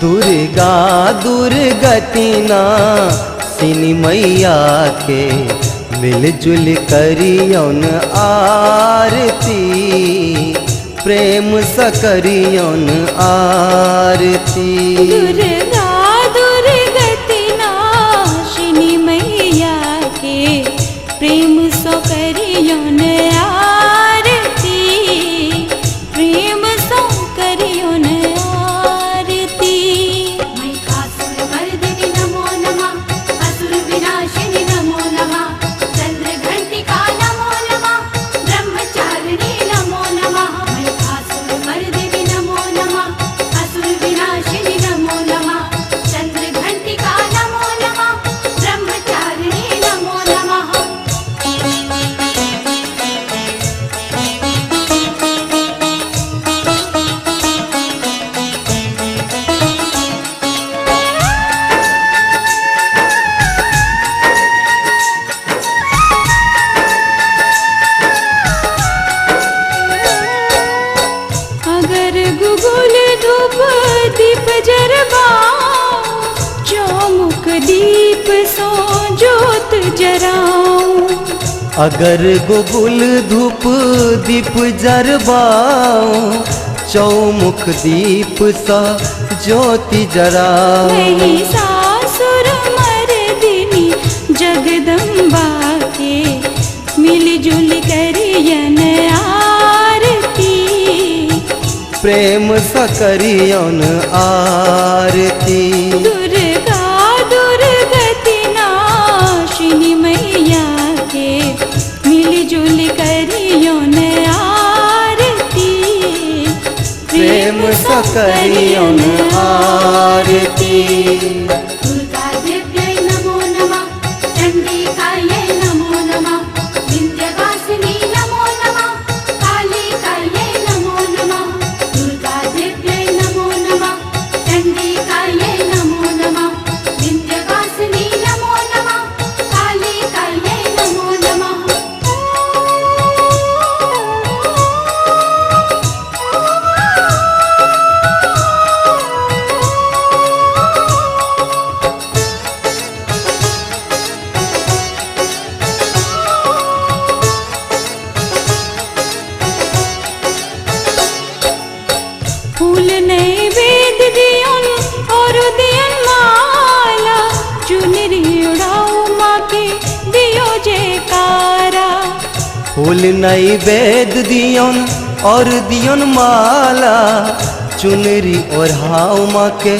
दुर्गा दुर्गति नासिनी मैया के मिलजुल करियौन आरती, प्रेम स करियौन आरती। दुर्गा दुर्गति नाशिनी मैया के प्रेम सो करियौन आरती, प्रेम सो करियौन आरती। महिषासुर मर्दिनी नमो नमः, असुर विनाशिनी नमो नमः, चंद्र घंटिका नमो नमः, ब्रह्मचारिणी नमो नमः। महिषासुर मर्दिनी नमो नमः, असुर विनाशिनी नमो नमः, चंद्र घंटिका नमो नमः, ब्रह्मचारिणी नमो नमः। अगर गुगुल धूप दीप जरवाऊं, चौमुख दीप सो जोत जराऊं। अगर गुगुल धूप दीप जरवाऊं, चौमुख दीप सा ज्योति जराऊं। महिषासुर मर्दिनी जगदम्बा के मिलजुल करियन आरती, प्रेम स करियौन आरती। दुर्गा दुर्गति नाशिनी मैया के मिलजुल करियौन आरती, प्रेम स करियौन आरती। दुर्गा देव्यै नमो नमः, चंडिकायै नमो नमः, विंध्यवासिनी नमो नमः, कालिकायै नमो नमः। दुर्गा देव्यै नमो नमः, चंडिकायै नमो नमः, विंध्यवासिनी नमो नमः, कालिकायै नमो नमः। फूल नैवेद्य दियन और दियन माला, चुनरी उड़ाओ माँ के दियो जयकारा। फूल नैवेद्य दियौन और दियौन माला, चुनरी ओढ़ाओ माँ के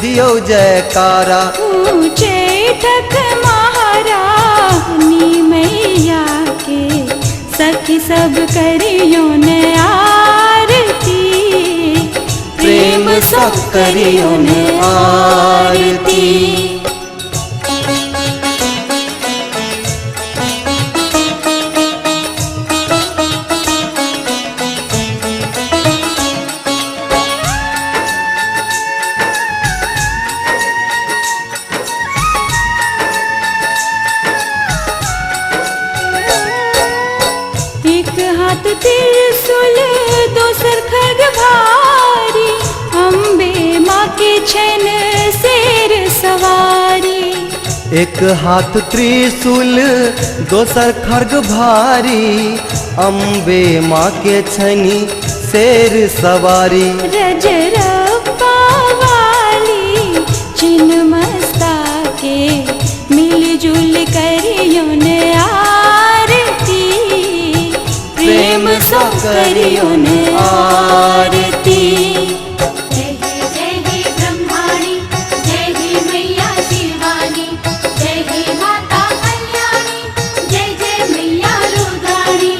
दियो जयकारा। ऊंचे ठक महारानी मैया के सखी सब करियौन आरती, प्रेम स करियौन आरती। एक हाथ त्रिशूल दोसर खड्ग भारी, अम्बे माँ के छन शेर सवारी। एक हाथ त्रिशूल दोसर खड्ग भारी, अम्बे माँ के छनी शेर सवारी। रजरप्पा वाली छिन्नमस्ता के मिलजुल करियौन आरती, प्रेम स करियौन आरती। जय हे ब्रह्माणी, जय हे मैया शिवानी, जय हे माता कल्याणी, जय जय मैया रुद्राणी।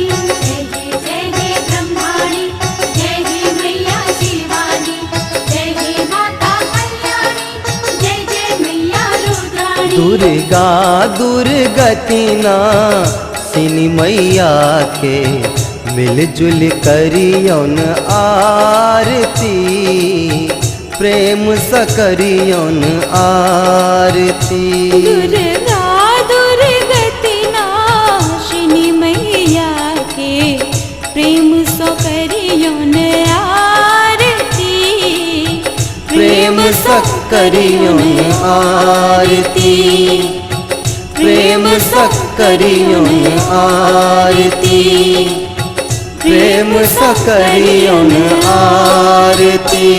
जय हे ब्रह्माणी, जय हे मैया शिवानी, जय हे माता कल्याणी, जय जय मैया रुद्राणी। दुर्गा दुर्गति नासिनी मैया के मिलजुल करियौन आरती, प्रेम स करियौन आरती। दुर्गा दुर्गति नाशिनी मैया के प्रेम सो करियौन आरती, प्रेम सकरियों आरती, प्रेम सकरियों आरती, प्रेम सकरियों आरती।